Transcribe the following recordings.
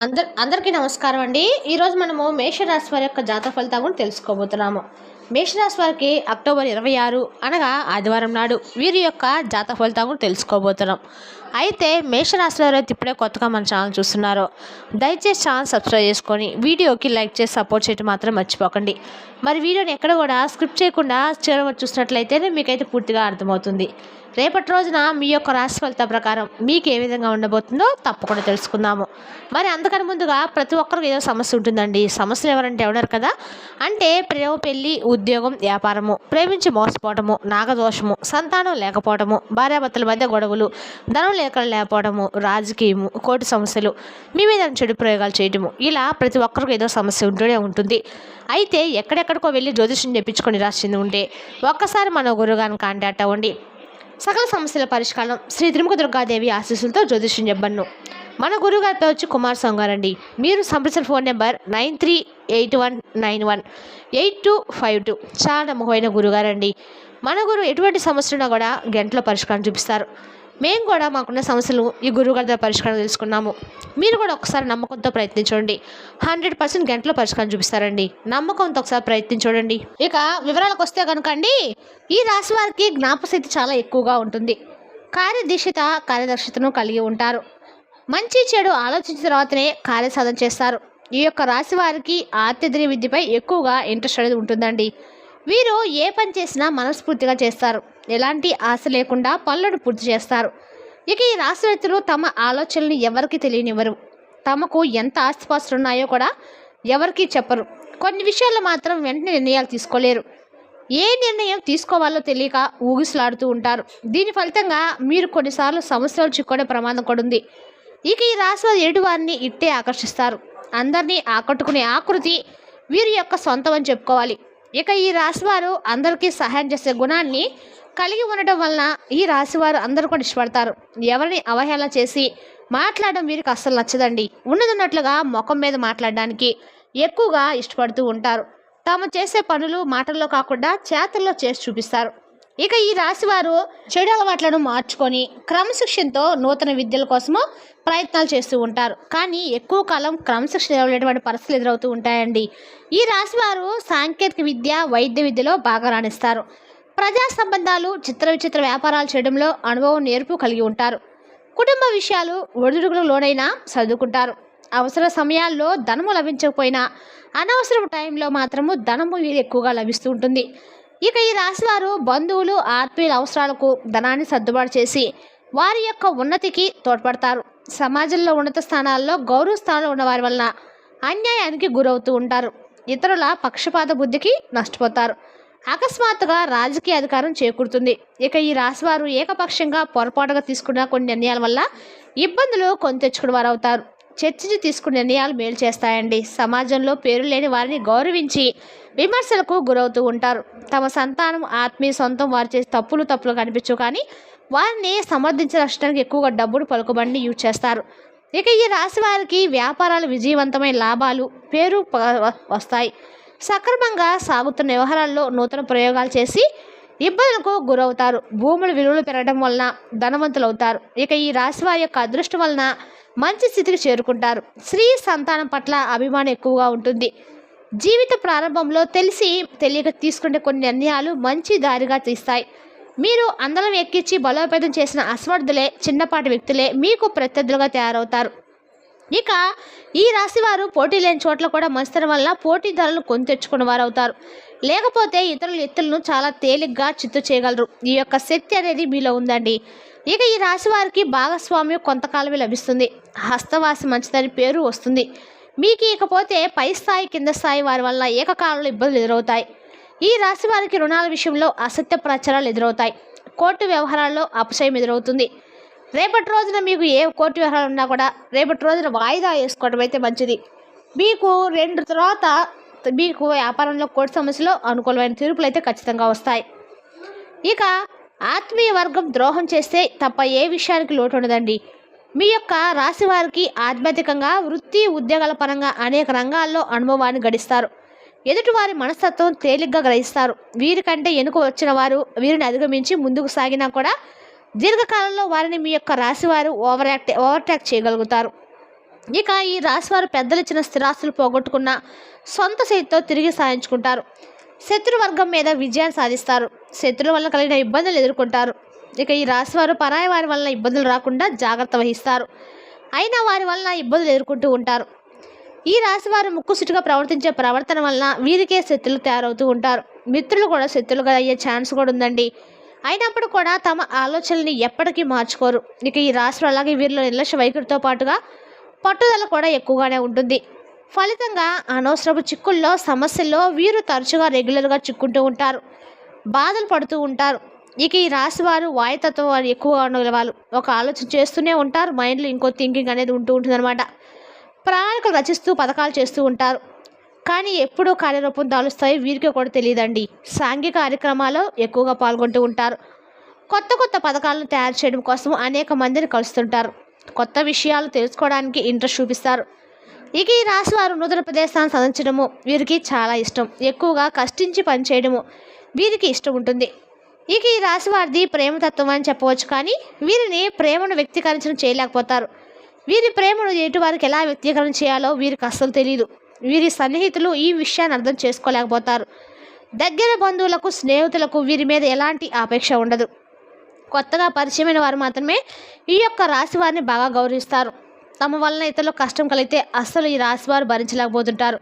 అందరికీ నమస్కారం అండి. ఈరోజు మనము మేషరాశి వారి యొక్క జాతక ఫలితాలు కూడా తెలుసుకోబోతున్నాము. మేషరాశి వారికి అక్టోబర్ 26 అనగా ఆదివారం నాడు వీరి యొక్క జాతక ఫలితాలు కూడా తెలుసుకోబోతున్నాం. అయితే మేషరాశి వారు అయితే ఇప్పుడే కొత్తగా మన ఛానల్ చూస్తున్నారో దయచేసి ఛానల్ సబ్స్క్రైబ్ చేసుకొని వీడియోకి లైక్ చేసి సపోర్ట్ చేయడం మాత్రం మర్చిపోకండి. మరి వీడియోని ఎక్కడ కూడా స్క్రిప్ట్ చేయకుండా చివరి చూసినట్లయితేనే మీకైతే పూర్తిగా అర్థమవుతుంది. రేపటి రోజున మీ యొక్క రాశి ఫలిత ప్రకారం మీకు ఏ విధంగా ఉండబోతుందో తప్పకుండా తెలుసుకుందాము. మరి అంతకన్నా ముందుగా ప్రతి ఒక్కరికి ఏదో సమస్య ఉంటుందండి. సమస్యలు ఎవరంటే ఎవరు కదా, అంటే ప్రేమ, పెళ్లి, ఉద్యోగం, వ్యాపారము, ప్రేమించి మోసపోవటము, నాగదోషము, సంతానం లేకపోవటము, భార్యాభర్తల మధ్య గొడవలు, ధనం లేకపోవడము, రాజకీయము, కోర్టు సమస్యలు, మీ మీద చెడు ప్రయోగాలు చేయటము, ఇలా ప్రతి ఒక్కరికి ఏదో సమస్య ఉంటూనే ఉంటుంది. అయితే ఎక్కడెక్కడికో వెళ్ళి జ్యోతిష్యం చెప్పించుకొని రాసింది ఉంటే ఒక్కసారి మన గురుగారిని కాంటాక్ట్ అవ్వండి. సకల సమస్యల పరిష్కారం శ్రీ త్రిముఖ దుర్గాదేవి ఆశీస్సులతో జ్యోతిష్యం చెప్పను. మన గురుగారి పేరు వచ్చి కుమార్ సంగారండి. మీరు సంప్రదించిన ఫోన్ నెంబర్ 9381918252. చాలా నమ్మకమైన గురుగారండి. మన గురువు ఎటువంటి సమస్యలున్నా కూడా గంటలో పరిష్కారం చూపిస్తారు. మేము కూడా మాకున్న సమస్యలు ఈ గురువుగారి దగ్గర పరిష్కారం తెలుసుకున్నాము. మీరు కూడా ఒకసారి నమ్మకంతో ప్రయత్నించండి. 100% గంటలో పరిష్కారం చూపిస్తారండి. నమ్మకంతో ఒకసారి ప్రయత్నించండి. ఇక వివరాలకు వస్తే కనుక అండి, ఈ రాశి వారికి జ్ఞాపశక్తి చాలా ఎక్కువగా ఉంటుంది. కార్యదీక్షిత కార్యదర్శితను కలిగి ఉంటారు. మంచి చెడు ఆలోచించిన తర్వాతనే కార్యసాధన చేస్తారు. ఈ యొక్క రాశి వారికి ఆత్మీయ విద్యపై ఎక్కువగా ఇంట్రెస్ట్ అనేది ఉంటుందండి. వీరు ఏ పని చేసినా మనస్ఫూర్తిగా చేస్తారు. ఎలాంటి ఆశ లేకుండా పనులను పూర్తి చేస్తారు. ఇక ఈ రాశి వ్యక్తులు తమ ఆలోచనలు ఎవరికి తెలియనివ్వరు. తమకు ఎంత ఆస్తిపాస్తులు ఉన్నాయో కూడా ఎవరికి చెప్పరు. కొన్ని విషయాల్లో మాత్రం వెంటనే నిర్ణయాలు తీసుకోలేరు. ఏ నిర్ణయం తీసుకోవాలో తెలియక ఊగిసలాడుతూ ఉంటారు. దీని ఫలితంగా మీరు కొన్నిసార్లు సమస్యలు చిక్కుకునే ప్రమాదం కూడా ఉంది. ఇక ఈ రాశి వారు ఎదుటివారిని ఇట్టే ఆకర్షిస్తారు. అందరినీ ఆకట్టుకునే ఆకృతి వీరి యొక్క సొంతం అని చెప్పుకోవాలి. ఇక ఈ రాశివారు అందరికీ సహాయం చేసే గుణాన్ని కలిగి ఉండటం వలన ఈ రాశివారు అందరూ కూడా ఇష్టపడతారు. ఎవరిని అవహేళన చేసి మాట్లాడడం వీరికి అస్సలు నచ్చదండి. ఉన్నట్లుగా ముఖం మీద మాట్లాడడానికి ఎక్కువగా ఇష్టపడుతూ ఉంటారు. తాము చేసే పనులు మాటల్లో కాకుండా చేతల్లో చేసి చూపిస్తారు. ఇక ఈ రాశివారు చెడు అలవాట్లను మార్చుకొని క్రమశిక్షణతో నూతన విద్యల కోసము ప్రయత్నాలు చేస్తూ ఉంటారు. కానీ ఎక్కువ కాలం క్రమశిక్షణ ఇవ్వలేటువంటి పరిస్థితులు ఎదురవుతూ ఉంటాయండి. ఈ రాశివారు సాంకేతిక విద్య, వైద్య విద్యలో బాగా రాణిస్తారు. ప్రజా సంబంధాలు, చిత్ర విచిత్ర వ్యాపారాలు చేయడంలో అనుభవం, నేర్పు కలిగి ఉంటారు. కుటుంబ విషయాలు ఒడిదుడుకులకు లోనైనా చదువుకుంటారు. అవసర సమయాల్లో ధనము లభించకపోయినా అనవసరం టైంలో మాత్రము ధనము ఎక్కువగా లభిస్తూ ఉంటుంది. ఇక ఈ రాశివారు బంధువులు, ఆత్మీయుల అవసరాలకు ధనాన్ని సర్దుబాటు చేసి వారి యొక్క ఉన్నతికి తోడ్పడతారు. సమాజంలో ఉన్నత స్థానాల్లో, గౌరవ స్థానంలో ఉన్న వారి వలన అన్యాయానికి గురవుతూ ఉంటారు. ఇతరుల పక్షపాత బుద్ధికి నష్టపోతారు. అకస్మాత్తుగా రాజకీయ అధికారం చేకూరుతుంది. ఇక ఈ రాశివారు ఏకపక్షంగా పొరపాటుగా తీసుకున్న కొన్ని నిర్ణయాల వల్ల ఇబ్బందులు కొని తెచ్చుకునే వారు అవుతారు. చర్చించి తీసుకునే నిర్ణయాలు మేలు చేస్తాయండి. సమాజంలో పేరు లేని వారిని గౌరవించి విమర్శలకు గురవుతూ ఉంటారు. తమ సంతానం, ఆత్మీయ సొంతం వారు చేసే తప్పులు కనిపించవు, కానీ వారిని సమర్థించడానికి ఎక్కువగా డబ్బులు, పలుకుబడిని యూజ్ చేస్తారు. ఇక ఈ రాశి వారికి వ్యాపారాలు విజయవంతమైన లాభాలు, పేరు వస్తాయి. సక్రమంగా సాగుతున్న వ్యవహారాల్లో నూతన ప్రయోగాలు చేసి ఇబ్బందులకు గురవుతారు. భూముల విలువలు పెరగడం వలన ధనవంతులు అవుతారు. ఇక ఈ రాశి వారి యొక్క అదృష్టం వలన మంచి స్థితికి చేరుకుంటారు. స్త్రీ సంతానం పట్ల అభిమానం ఎక్కువగా ఉంటుంది. జీవిత ప్రారంభంలో తెలియక తీసుకునే కొన్ని నిర్ణయాలు మంచి దారిగా తీస్తాయి. మీరు అందరం ఎక్కించి బలోపేతం చేసిన అసమర్థులే, చిన్నపాటి వ్యక్తులే మీకు ప్రత్యర్థులుగా తయారవుతారు. ఇక ఈ రాశివారు పోటీ లేని చోట్ల కూడా మంచితనం వల్ల పోటీదారులను కొని తెచ్చుకున్న వారు అవుతారు. లేకపోతే ఇతరుల ఎత్తులను చాలా తేలిగ్గా చిత్తు చేయగలరు. ఈ యొక్క శక్తి అనేది మీలో ఉందండి. ఇక ఈ రాశి వారికి భాగస్వామ్యం కొంతకాలమే లభిస్తుంది. హస్తవాసి మంచిదని పేరు వస్తుంది మీకు. ఇకపోతే పై స్థాయి, కింద స్థాయి వారి వల్ల ఏకకాలంలో ఇబ్బందులు ఎదురవుతాయి. ఈ రాశి వారికి రుణాల విషయంలో అసత్య ప్రచారాలు ఎదురవుతాయి. కోర్టు వ్యవహారాల్లో అపశయం ఎదురవుతుంది. రేపటి రోజున మీకు ఏ కోర్టు వ్యవహారాలు ఉన్నా కూడా రేపటి రోజున వాయిదా వేసుకోవడం అయితే మంచిది. మీకు 2 తర్వాత మీకు వ్యాపారంలో కోర్టు సమస్యలో అనుకూలమైన తీర్పులు అయితే ఖచ్చితంగా వస్తాయి. ఇక ఆత్మీయ వర్గం ద్రోహం చేస్తే తప్ప ఏ విషయానికి లోటు ఉండదండి. మీ యొక్క రాశి వారికి ఆధ్యాత్మికంగా, వృత్తి, ఉద్యోగాల పరంగా అనేక రంగాల్లో అనుభవాన్ని గడిస్తారు. ఎదుటివారి మనస్తత్వం తేలిగ్గా గ్రహిస్తారు. వీరికంటే వెనుక వచ్చిన వారు వీరిని అధిగమించి ముందుకు సాగినా కూడా దీర్ఘకాలంలో వారిని మీ యొక్క రాశివారు ఓవర్టాక్ చేయగలుగుతారు. ఇక ఈ రాశివారు పెద్దలు ఇచ్చిన స్థిరాస్తులు పోగొట్టుకున్న సొంత చేతితో తిరిగి సాధించుకుంటారు. శత్రువర్గం మీద విజయాన్ని సాధిస్తారు. శత్రువుల వల్ల కలిగిన ఇబ్బందులు ఎదుర్కొంటారు. ఇక ఈ రాశివారు పరాయి వారి వలన ఇబ్బందులు రాకుండా జాగ్రత్త వహిస్తారు. అయినా వారి వలన ఇబ్బందులు ఎదుర్కొంటూ ఉంటారు. ఈ రాశివారు ముక్కుసుటిగా ప్రవర్తించే ప్రవర్తన వలన వీరికే శత్రులు తయారవుతూ ఉంటారు. మిత్రులు కూడా శత్రులుగా అయ్యే ఛాన్స్ కూడా ఉందండి. అయినప్పుడు కూడా తమ ఆలోచనల్ని ఎప్పటికీ మార్చుకోరు. ఇక ఈ రాశివారు అలాగే వీరిలో నిర్లక్ష్య వైఖరితో పాటుగా పట్టుదల కూడా ఎక్కువగానే ఉంటుంది. ఫలితంగా అనవసరపు చిక్కుల్లో సమస్యల్లో వీరు తరచుగా రెగ్యులర్గా చిక్కుంటూ ఉంటారు, బాధలు పడుతూ ఉంటారు. ఇక ఈ రాశివారు వాయుతత్వం వారు ఎక్కువగా ఉండగల వాళ్ళు. ఒక ఆలోచన చేస్తూనే ఉంటారు, మైండ్లో ఇంకో థింకింగ్ అనేది ఉంటుంది అనమాట. ప్రణాళికలు రచిస్తూ పథకాలు చేస్తూ ఉంటారు, కానీ ఎప్పుడూ కార్యరూపం దాలుస్తాయి వీరికి కూడా తెలియదండి. సాంఘిక కార్యక్రమాల్లో ఎక్కువగా పాల్గొంటూ ఉంటారు. కొత్త కొత్త పథకాలను తయారు చేయడం కోసం అనేక మందిని కలుస్తుంటారు. కొత్త విషయాలు తెలుసుకోవడానికి ఇంట్రెస్ట్ చూపిస్తారు. ఇక ఈ రాశివారు నూతన ప్రదేశాన్ని సందర్శించడము వీరికి చాలా ఇష్టం. ఎక్కువగా కష్టించి పనిచేయడము వీరికి ఇష్టం ఉంటుంది. ఇక ఈ రాశివారిది ప్రేమతత్వం అని చెప్పవచ్చు, కానీ వీరిని ప్రేమను వ్యక్తీకరించడం చేయలేకపోతారు. వీరి ప్రేమను ఎటువారికి ఎలా వ్యక్తీకరణ చేయాలో వీరికి అస్సలు తెలియదు. వీరి సన్నిహితులు ఈ విషయాన్ని అర్థం చేసుకోలేకపోతారు. దగ్గర బంధువులకు స్నేహితులకు వీరి మీద ఎలాంటి ఆపేక్ష ఉండదు. కొత్తగా పరిచయమైన వారు మాత్రమే ఈ యొక్క రాశి వారిని బాగా గౌరవిస్తారు. తమ వలన ఇతరులకు కష్టం కలిగితే అస్సలు ఈ రాశివారు భరించలేకపోతుంటారు,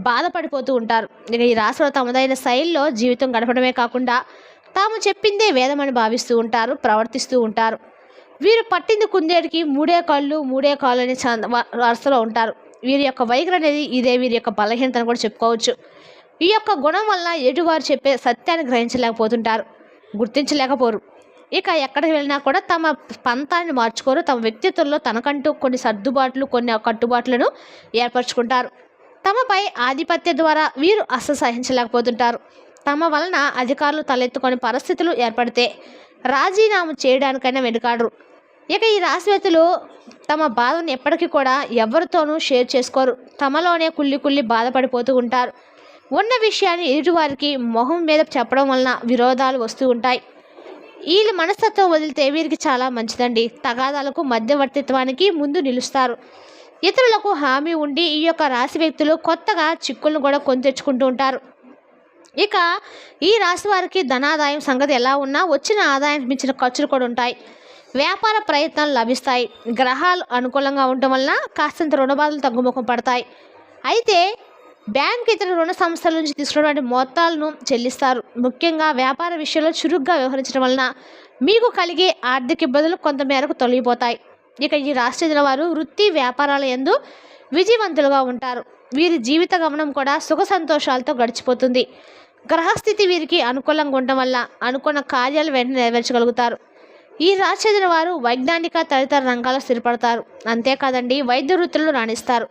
బాధపడిపోతూ ఉంటారు. ఇక ఈ రాశివారు తమదైన శైలిలో జీవితం గడపడమే కాకుండా తాము చెప్పిందే వేదమని భావిస్తూ ఉంటారు, ప్రవర్తిస్తూ ఉంటారు. వీరు పట్టింది కుందేటికి మూడే కాళ్ళు అనే వరుసలో ఉంటారు. వీరి యొక్క వైఖరి అనేది ఇదే వీరి యొక్క బలహీనతను కూడా చెప్పుకోవచ్చు. ఈ యొక్క గుణం వల్ల ఎటువారు చెప్పే సత్యాన్ని గ్రహించలేకపోతుంటారు, గుర్తించలేకపోరు. ఇక ఎక్కడికి వెళ్ళినా కూడా తమ పంతాన్ని మార్చుకోరు. తమ వ్యక్తిత్వంలో తనకంటూ కొన్ని సర్దుబాట్లు, కొన్ని కట్టుబాట్లను ఏర్పరచుకుంటారు. తమపై ఆధిపత్యం ద్వారా వీరు అస్సలు సహించలేకపోతుంటారు. తమ వలన అధికారులు తలెత్తుకొని పరిస్థితులు ఏర్పడితే రాజీనామా చేయడానికైనా వెనుకాడరు. ఇక ఈ రాశివేత్తలు తమ బాధను ఎప్పటికీ కూడా ఎవరితోనూ షేర్ చేసుకోరు. తమలోనే కుళ్ళి బాధపడిపోతూ ఉంటారు. ఉన్న విషయాన్ని ఎదుటివారికి మొహం మీద చెప్పడం వలన విరోధాలు వస్తూ ఉంటాయి. వీళ్ళ మనస్తత్వం వదిలితే వీరికి చాలా మంచిదండి. తగాదాలకు మధ్యవర్తిత్వానికి ముందు నిలుస్తారు. ఇతరులకు హామీ ఉండి ఈ యొక్క రాశి వ్యక్తులు కొత్తగా చిక్కులను కూడా కొని తెచ్చుకుంటూ ఉంటారు. ఇక ఈ రాశి వారికి ధనాదాయం సంగతి ఎలా ఉన్నా వచ్చిన ఆదాయానికి మించిన ఖర్చులు కూడా ఉంటాయి. వ్యాపార ప్రయత్నాలు లభిస్తాయి. గ్రహాలు అనుకూలంగా ఉండటం వలన కాస్తంత రుణబాధలు తగ్గుముఖం పడతాయి. అయితే బ్యాంక్ ఇతర రుణ సంస్థల నుంచి తీసుకున్నటువంటి మొత్తాలను చెల్లిస్తారు. ముఖ్యంగా వ్యాపార విషయంలో చురుగ్గా వ్యవహరించడం వలన మీకు కలిగే ఆర్థిక ఇబ్బందులు కొంతమేరకు తొలగిపోతాయి. ఇక ఈ రాశి చెందిన వారు వృత్తి వ్యాపారాల యందు విజయవంతులుగా ఉంటారు. వీరి జీవిత గమనం కూడా సుఖ సంతోషాలతో గడిచిపోతుంది. గ్రహస్థితి వీరికి అనుకూలంగా ఉండటం వల్ల అనుకున్న కార్యాలు వెంటనే నెరవేర్చగలుగుతారు. ఈ రాశి చెందిన వారు వైజ్ఞానిక తదితర రంగాల్లో స్థిరపడతారు. అంతేకాదండి, వైద్య వృత్తుల్లో రాణిస్తారు.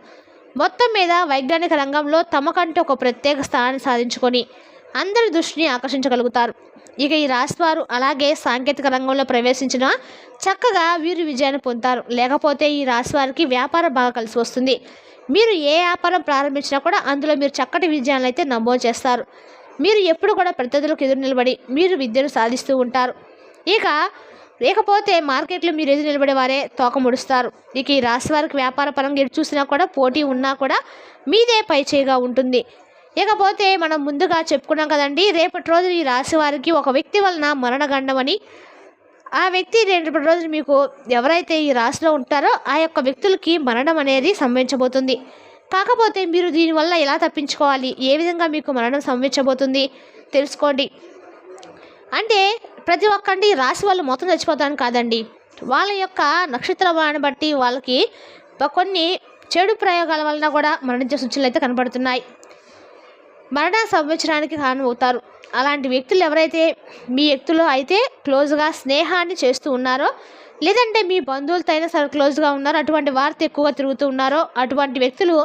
మొత్తం మీద వైజ్ఞానిక రంగంలో తమకంటూ ఒక ప్రత్యేక స్థానాన్ని సాధించుకొని అందరి దృష్టిని ఆకర్షించగలుగుతారు. ఇక ఈ రాశివారు అలాగే సాంకేతిక రంగంలో ప్రవేశించిన చక్కగా వీరు విజయాన్ని పొందుతారు. లేకపోతే ఈ రాశివారికి వ్యాపారం బాగా కలిసి వస్తుంది. మీరు ఏ వ్యాపారం ప్రారంభించినా కూడా అందులో మీరు చక్కటి విజయాలను అయితే నమోదు చేస్తారు. మీరు ఎప్పుడు కూడా ప్రత్యర్థులకు ఎదురు నిలబడి మీరు విద్యను సాధిస్తూ ఉంటారు. ఇక లేకపోతే మార్కెట్లో మీరు ఎదురు నిలబడే వారే తోక ముడుస్తారు. ఇక ఈ రాశి వారికి వ్యాపార పరంగా ఎటు చూసినా కూడా పోటీ ఉన్నా కూడా మీదే పై చేయిగా ఉంటుంది. ఇకపోతే మనం ముందుగా చెప్పుకున్నాం కదండి, రేపటి రోజు ఈ రాశి వారికి ఒక వ్యక్తి వలన మరణగండం అని. ఆ వ్యక్తి రేపటి రోజు మీకు ఎవరైతే ఈ రాశిలో ఉంటారో ఆ యొక్క వ్యక్తులకి మరణం అనేది సంభవించబోతుంది. కాకపోతే మీరు దీనివల్ల ఎలా తప్పించుకోవాలి, ఏ విధంగా మీకు మరణం సంభవించబోతుంది తెలుసుకోండి. అంటే ప్రతి ఒక్కటి రాశి వాళ్ళు మొత్తం చచ్చిపోతాను కాదండి, వాళ్ళ యొక్క నక్షత్రాన్ని బట్టి వాళ్ళకి కొన్ని చెడు ప్రయోగాల వలన కూడా మరణించే సూచనలు అయితే కనబడుతున్నాయి. మరణ సంవత్సరానికి కారణమవుతారు. అలాంటి వ్యక్తులు ఎవరైతే మీ వ్యక్తులు అయితే క్లోజ్గా స్నేహాన్ని చేస్తూ ఉన్నారో, లేదంటే మీ బంధువులతో అయినా సరే క్లోజ్గా ఉన్నారో, అటువంటి వారితో ఎక్కువగా తిరుగుతూ ఉన్నారో అటువంటి వ్యక్తులు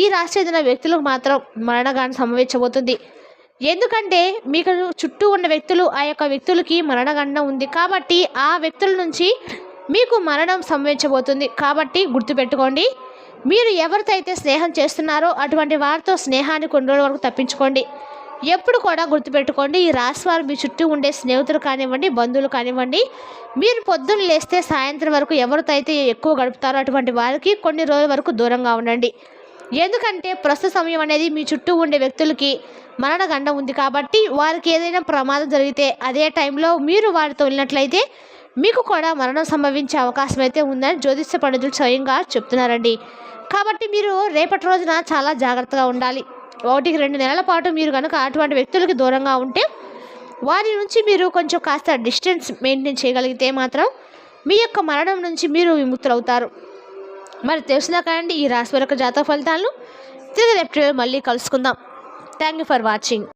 ఈ రాశి చెందిన వ్యక్తులకు మాత్రం మరణగానం సంభవించబోతుంది. ఎందుకంటే మీకు చుట్టూ ఉన్న వ్యక్తులు ఆ యొక్క వ్యక్తులకి మరణగండం ఉంది కాబట్టి ఆ వ్యక్తుల నుంచి మీకు మరణం సంభవించబోతుంది. కాబట్టి గుర్తుపెట్టుకోండి, మీరు ఎవరితో అయితే స్నేహం చేస్తున్నారో అటువంటి వారితో స్నేహాన్ని కొన్ని రోజుల వరకు తప్పించుకోండి. ఎప్పుడు కూడా గుర్తుపెట్టుకోండి, ఈ రాశి వారు మీ చుట్టూ ఉండే స్నేహితులు కానివ్వండి, బంధువులు కానివ్వండి, మీరు పొద్దున్న లేస్తే సాయంత్రం వరకు ఎవరితో అయితే ఎక్కువ గడుపుతారో అటువంటి వారికి కొన్ని రోజుల వరకు దూరంగా ఉండండి. ఎందుకంటే ప్రస్తుత సమయం అనేది మీ చుట్టూ ఉండే వ్యక్తులకి మరణగండం ఉంది కాబట్టి వారికి ఏదైనా ప్రమాదం జరిగితే అదే టైంలో మీరు వారితో వెళ్ళినట్లయితే మీకు కూడా మరణం సంభవించే అవకాశం అయితే ఉందని జ్యోతిష్య పండితులు స్వయంగా చెప్తున్నారండి. కాబట్టి మీరు రేపటి రోజున చాలా జాగ్రత్తగా ఉండాలి. 1-2 నెలల పాటు మీరు కనుక అటువంటి వ్యక్తులకి దూరంగా ఉంటే వారి నుంచి మీరు కొంచెం కాస్త డిస్టెన్స్ మెయింటైన్ చేయగలిగితే మాత్రం మీ యొక్క మరణం నుంచి మీరు విముక్తులవుతారు. మరి తెలిసినా కానీ ఈ రాశి వారి యొక్క జాతక ఫలితాలను తిరిగి రేపు మళ్ళీ కలుసుకుందాం. Thank you for watching.